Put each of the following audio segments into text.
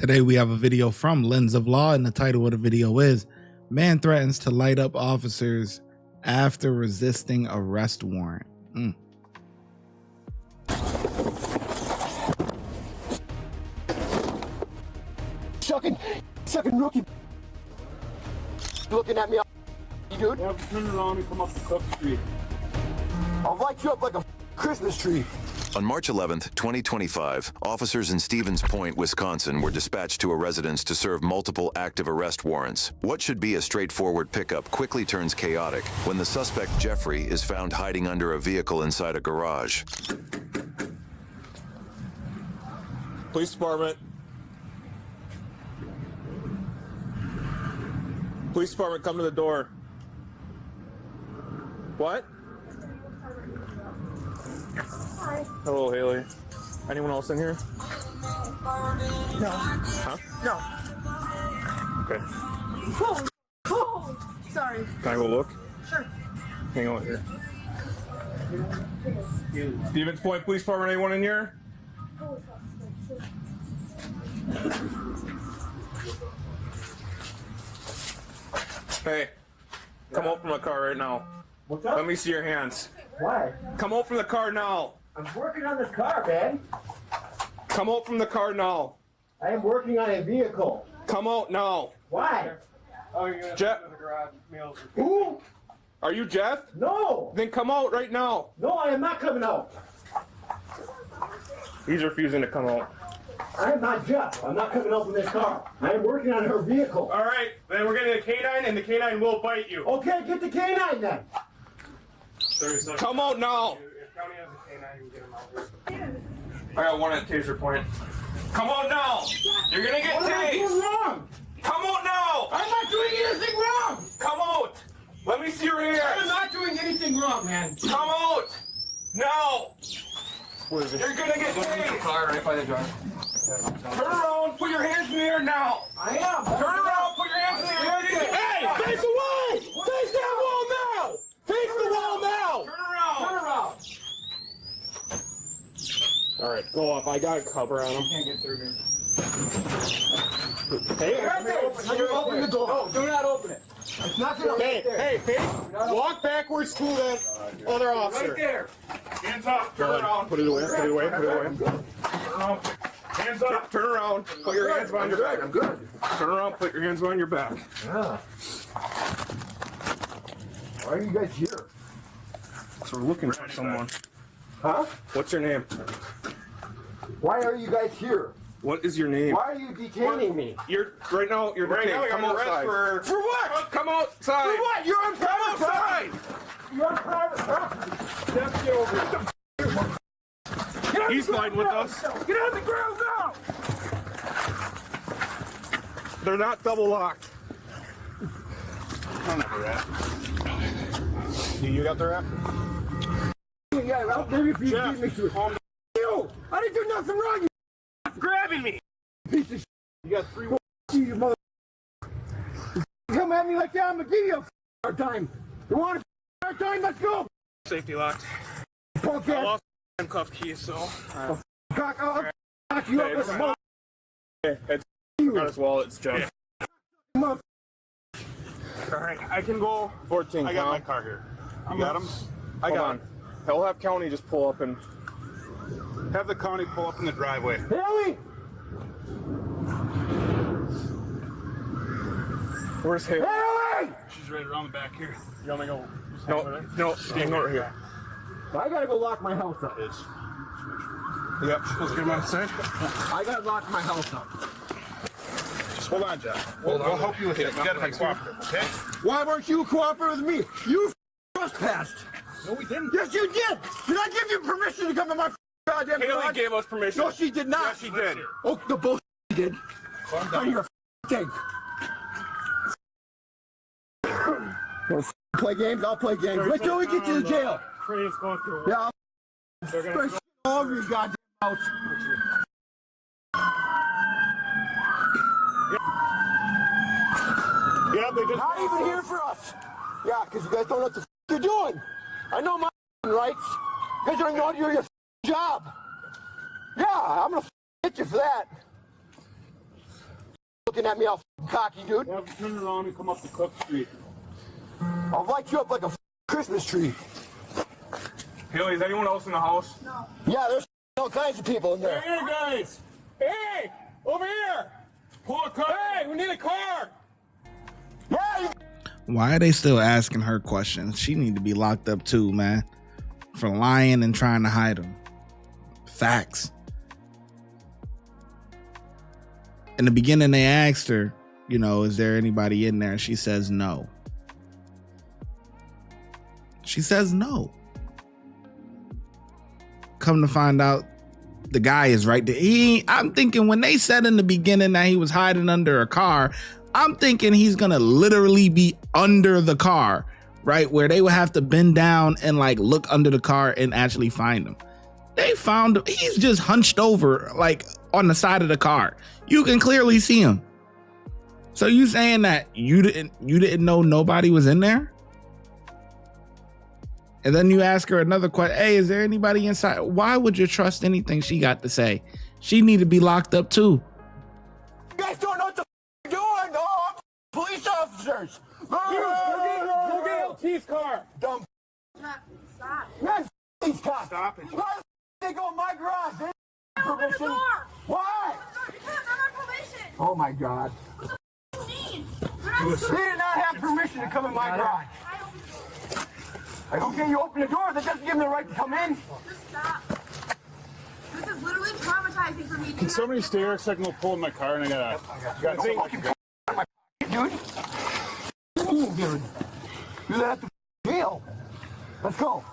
Today we have a video from Lens of Law, and the title of the video is Man Threatens to Light Up Officers After Resisting Arrest Warrant. Sucking rookie. Looking at me, dude. Yeah, turn around and come up to Cook Street. I'll light you up like a Christmas tree. On March 11th, 2025, officers in Stevens Point, Wisconsin were dispatched to a residence to serve multiple active arrest warrants. What should be a straightforward pickup quickly turns chaotic when the suspect, Jeffrey, is found hiding under a vehicle inside a garage. Police department. Police department, come to the door. What? Hi. Hello, Haley. Anyone else in here? No. Huh? No. Okay. Oh, sorry. Can I go look? Sure. Hang on here. Stevens Point Police Department, anyone in here? Hey, come out from the car right now. What's up? Let me see your hands. Why? Come out from the car now. I'm working on this car, man. Come out from the car now. I am working on a vehicle. Come out now. Why? Oh, you're gonna Jeff. The garage meals. Who? Are you Jeff? No. Then come out right now. No, I am not coming out. He's refusing to come out. I am not Jeff. I'm not coming out from this car. I am working on her vehicle. All right, then we're getting a canine, and the canine will bite you. Okay, get the canine then. Come out now. If county has a canine, you can get him out here. I got one at Taser Point. Come out now. You're gonna get What am I doing tased. wrong? Come out now. I'm not doing anything wrong. Come out. Let me see your hands. I'm not doing anything wrong, man. Come out. Now. What is it? You're gonna get tased. Car right by the drive. Turn around. Put your hands in the air now. I am. Turn around. Put your hands in the air. Hey, face away. Face that wall now. Face the wall now. Turn around. Turn around. All right, go up. I got a cover on him. Can't get through here. Hey, Open the door. No, do not open it. It's not gonna. hey, walk backwards to the other officer. Right there. Hands up. Turn around. Put it away. Put it away. Put it away. Hands up. Turn around. Put your hands behind your back. I'm good. Turn around. Put your hands behind your back. Yeah. Why are you guys here? So we're looking for someone. Huh? What's your name? Why are you guys here? What is your name? Why are you detaining me? You're right now. You're detained. Come outside. For what? Come outside. For what? You're on Come private outside. property. You're on private property. He's fine with us. Get on the ground now. They're not double locked. You got the wrap? Yeah, I'll give you for you Jeff, beat me through. You! I didn't do nothing wrong, you Grabbing me. piece of shit. You got 3. You mother. You come at me like that, I'm gonna give you a hard time. You want a hard time? Let's go. Safety locked. Punk I ass lost my handcuff keys, so. cock. I'll knock you up with a mother. It's not his wallet. It's Jeff. Mother. All right, I can go. 14. I got my car here. You got him? I got him. He'll have county just pull up and Have the county pull up in the driveway. Haley! Where's Haley? Haley! She's right around the back here. You want me to go? No, hang over here. I gotta go lock my house up. Yep. Let's get him on the side. I gotta lock my house up. Just hold on, Jeff. We'll help you with it. You gotta be cooperative, okay? Why weren't you cooperating with me? You trespassed. No, we didn't. Yes, you did. Did I give you permission to come to my goddamn Haley garage? gave us permission. No, she did not. Yes, she did. Oh, the bullshit she did. Calm Oh, down. you're a thing. Play games? I'll play games. Wait till we get to the jail. Train's going through. Yeah, I'll spray shit all over your goddamn house. Yeah, they just. Not even here for us. Yeah, because you guys don't know what the you're doing. I know my rights. You guys don't know how to do your job. Yeah, I'm gonna hit you for that. looking at me all cocky, dude. You have to turn around and come up the Cook Street. I'll light you up like a Christmas tree. Haley, is anyone else in the house? No. Yeah, there's all kinds of people in there. Hey, here, guys! Hey! Over here! Pull a car! Hey, we need a car! Yeah, Why are they still asking her questions? She need to be locked up too, man, for lying and trying to hide them. Facts. In the beginning, they asked her, you know, is there anybody in there? She says no. She says no. Come to find out, the guy is right there. I'm thinking when they said in the beginning that he was hiding under a car, I'm thinking he's gonna literally be under the car, right? Where they would have to bend down and like look under the car and actually find him. They found him. He's just hunched over like on the side of the car. You can clearly see him. So you saying that you didn't know nobody was in there? And then you ask her another question. Hey, is there anybody inside? Why would you trust anything she got to say? She need to be locked up too. you guys don't know what the you're doing. No, police officers. Go get LT's car! Dumb. Stop. Man, these cops. Stop it. Why the they go in my garage? They have Open the permission. door. Why? Because I'm on probation. Oh my God. What do you mean? They did not have permission to come in my garage. Okay, you open the door. That doesn't give them the right to come in. Just stop. This is literally traumatizing for me. Can somebody stay here a second? We'll pull in my car and I gotta think. Dude. Dude. You have to jail. Let's go.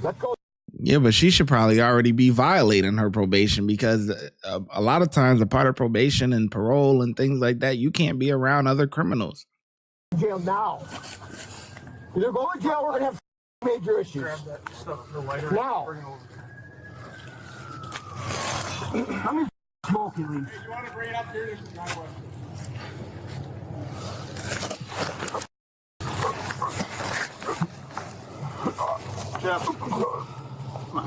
Let's go. Yeah, but she should probably already be violating her probation because a lot of times a part of probation and parole and things like that, you can't be around other criminals. Jail now. Either go to jail or we're gonna have major issues. Grab that stuff, the lighter. Now. Bring it over. How many smoke you leave? You want to bring it up here? Jeff. Did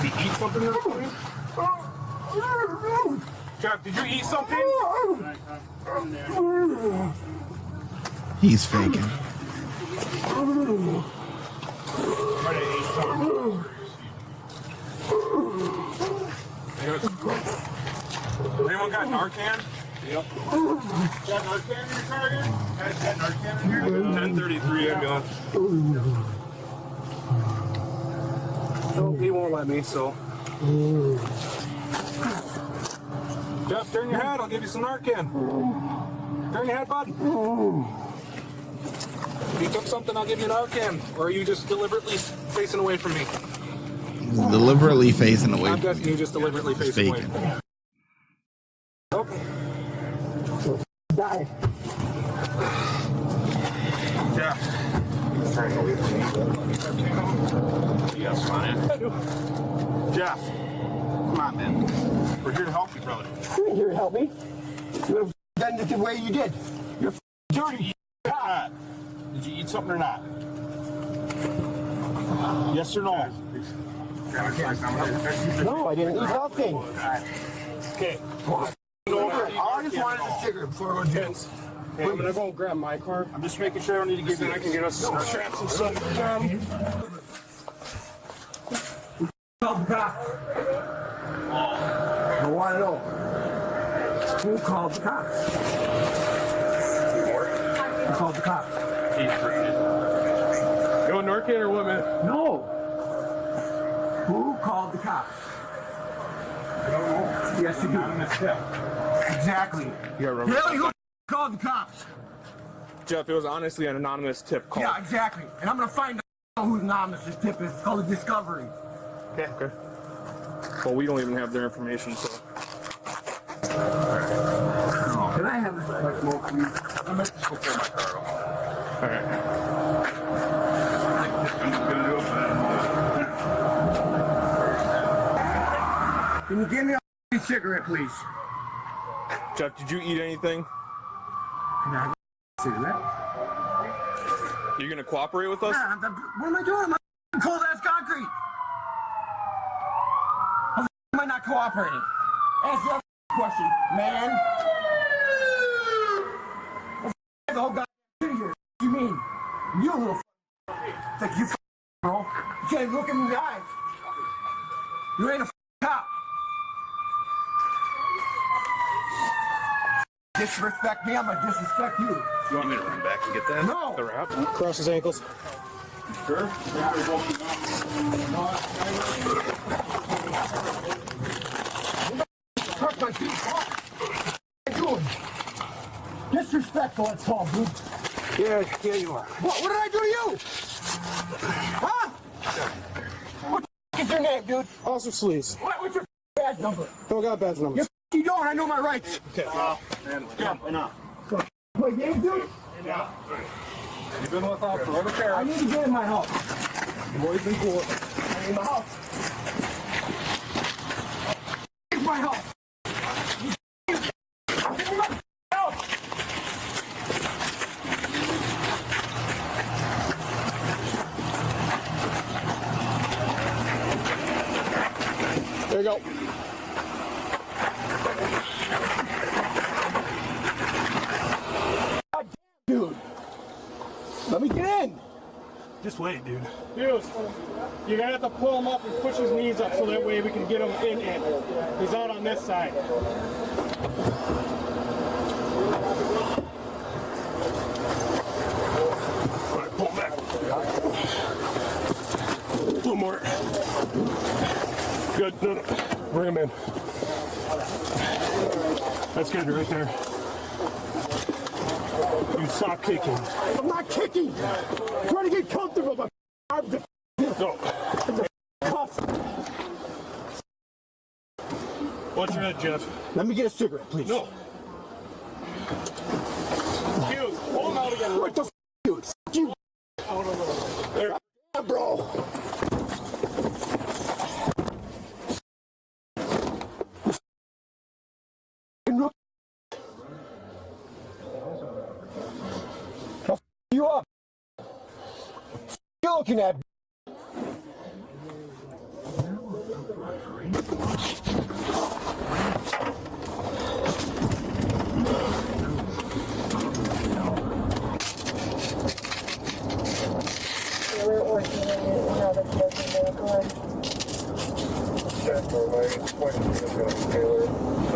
you eat something this morning? Jeff, did you eat something? He's faking. Anyone got Narcan? Yep. Got Narcan in your car again? Guys got Narcan in here? 1033 ambulance. No, he won't let me, so. Jeff, turn your head. I'll give you some Narcan. Turn your head, bud. If you took something, I'll give you Narcan. Or are you just deliberately facing away from me? He's deliberately facing away. I'm guessing you just deliberately He's facing away faking. from me. Okay. Die. Jeff. Yes, man. Jeff. Come on, man. We're here to help you, brother. You ain't here to help me. You have done it the way you did. You're dirty. Not. Did you eat something or not? Yes or no? No, I didn't eat nothing. Okay. I just wanted a cigarette before I go to jail. Hey, I'm gonna go grab my car. I'm just making sure I don't need to give you. I can get us some straps and stuff. Call the cops. I want to know. Who called the cops? Who called the cops? You want Narcan or what, man? No. Who called the cops? I don't know. Yes, you do. Anonymous tip. Exactly. Yeah, Really? Who called the cops? Jeff, it was honestly an anonymous tip call. Yeah, exactly. And I'm going to find out who anonymous this tip is. It's called a discovery. Okay. Okay. Well, we don't even have their information, so. Can I have this smoke, please? I'm going to just go pull my car off. All right. Can you give me a cigarette, please? Jeff, did you eat anything? Can I have a cigarette? Are you going to cooperate with us? What am I doing? I'm cold ass concrete. cooperating. Answer that question, man. The whole goddamn city here. You mean? You little like you bro. You can't look at me in the eyes. You ain't a cop. Disrespect me, I'm gonna disrespect you. You want me to run back and get that? No. The wrap? Cross his ankles. Sure. Touch my feet. What are you doing? Disrespectful, that's all, dude. Yeah, you are. What did I do to you? Huh? What the is your name, dude? Officer Sleaze. What's your badge number? Don't got badge numbers. You don't, I know my rights. Okay. Enough. Play games, dude? You've been with us for over I need to get in my house. You've always been cool. I need my house. It's my house. Give me my house. There you go. God damn, dude. Let me get in. Just wait, dude. Dude, you're gonna have to pull him up and push his knees up so that way we can get him in. He's out on this side. All right, pull back. A little more. Good. No. Bring him in. That's good right there. You stop kicking. I'm not kicking. I'm trying to get comfortable. My arms are No. cuffed. Watch your head, Jeff. Let me get a cigarette, please. No. Hughes, pull him out again. What the f***, dude? F*** you. There. Yeah, bro. I'll f*** you up. You looking at?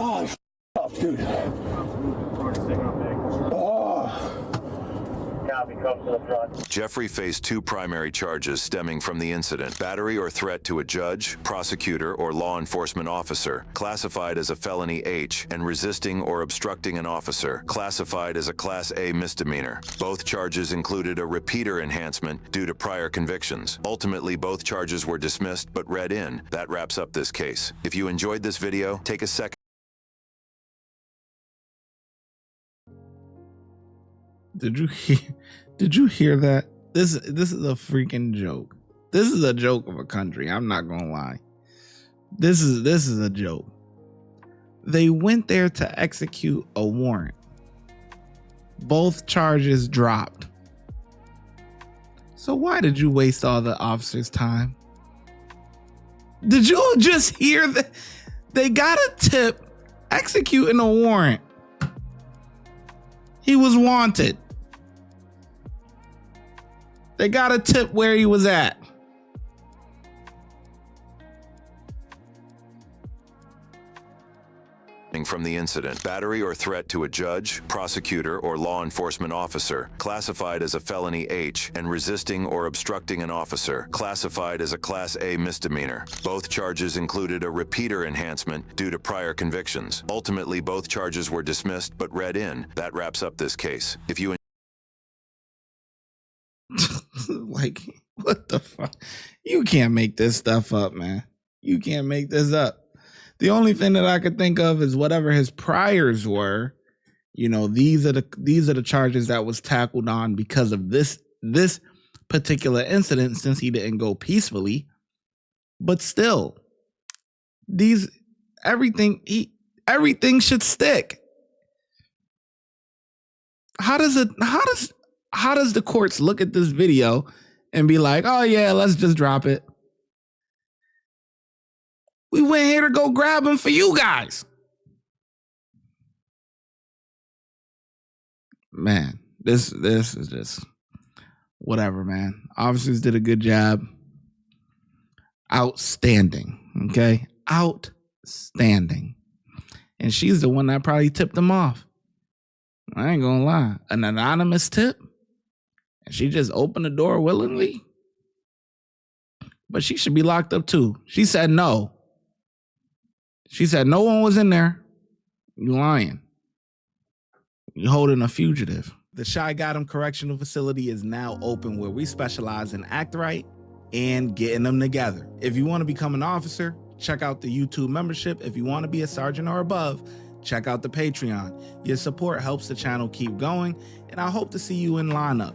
Oh, it's tough, dude. Jeffrey faced two primary charges stemming from the incident: battery or threat to a judge, prosecutor, or law enforcement officer, classified as a felony H, and resisting or obstructing an officer, classified as a Class A misdemeanor. Both charges included a repeater enhancement due to prior convictions. Ultimately, both charges were dismissed but read in. That wraps up this case. If you enjoyed this video, take a second. Did you hear that? This is a freaking joke. This is a joke of a country. I'm not gonna lie. This is a joke. They went there to execute a warrant. Both charges dropped. So why did you waste all the officers' time? Did you just hear that? They got a tip executing a warrant. He was wanted. They got a tip where he was at. From the incident: battery or threat to a judge, prosecutor, or law enforcement officer, classified as a felony H, and resisting or obstructing an officer, classified as a Class A misdemeanor. Both charges included a repeater enhancement due to prior convictions. Ultimately, both charges were dismissed but read in. That wraps up this case. If you Like, what the fuck? You can't make this stuff up, man. You can't make this up. The only thing that I could think of is whatever his priors were. You know, these are the charges that was tackled on because of this particular incident, since he didn't go peacefully. But still, everything should stick. How does the courts look at this video and be like, oh yeah, let's just drop it? We went here to go grab him for you guys. Man, this is just whatever, man. Officers did a good job. Outstanding. Okay? Outstanding. And she's the one that probably tipped them off. I ain't gonna lie. An anonymous tip? And she just opened the door willingly? But she should be locked up too. She said no. She said no one was in there. You lying. You holding a fugitive. The ShyGotEm Correctional Facility is now open, where we specialize in act right and getting them together. If you want to become an officer, check out the YouTube membership. If you want to be a sergeant or above, check out the Patreon. Your support helps the channel keep going, and I hope to see you in lineup.